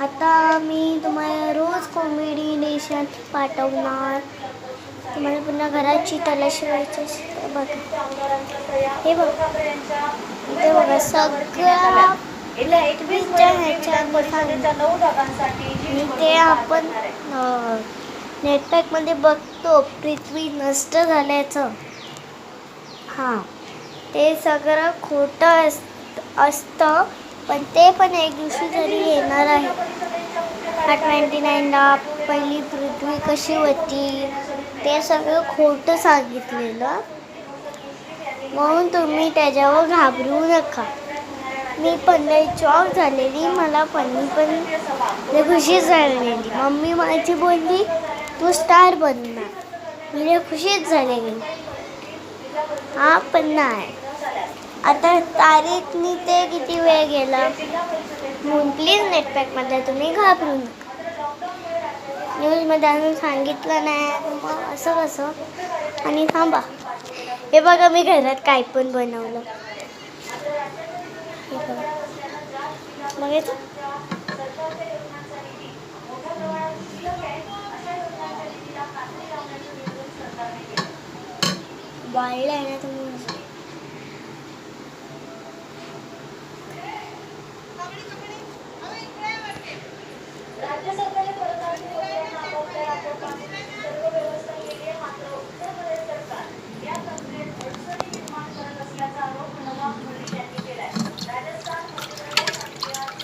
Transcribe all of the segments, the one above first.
आता मी तुम्हाला रोज कॉम्बिनेशन पाठवणार. तुम्हाला पुन्हा घराची तलाशी व्हायची असते. बघा हे बघा, इथे बघा सगळ्या पृथ्वीच्या आणि ते आपण नेटपॅकमध्ये बघतो पृथ्वी नष्ट झाल्याचं. हां, ते सगळं खोटं असतं, पण ते पण एक दिवशी तरी येणार आहे. 899ला पहिली पृथ्वी कशी होती ते सगळं खोटं सांगितलेलं, म्हणून तुम्ही त्याच्यावर घाबरू नका. मी पण लई शॉक झालेली, मला पण लई खुशी झालेली. मम्मी माझी बोलली तू स्टार बनणार, मी लई खुशीच झालेली. हा पण नाही, आता तारीखनी ते किती वेळ गेला म्हणून प्लीज नेटपॅकमध्ये तुम्ही घाबरू नका. न्यूजमध्ये अजून सांगितलं नाही, मग असं कसं. आणि थांबा, हे बघा मी घरात काय पण बनवलं. हे बघा, बघायचं वाळलं आहे ना तुम्ही.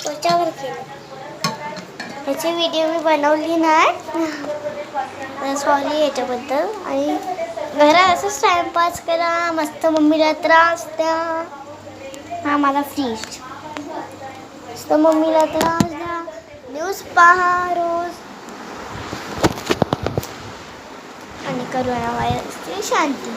त्याच्यावर केलं, ह्याची व्हिडिओ मी बनवली नाही, सॉरी याच्याबद्दल. आणि घरात असंच टाइमपास करा, मस्त मम्मीला त्रास द्या. हा मला फ्रीज, मस्त मम्मीला त्रास द्या, न्यूज पहा रोज आणि करोना व्हायरसची शांती.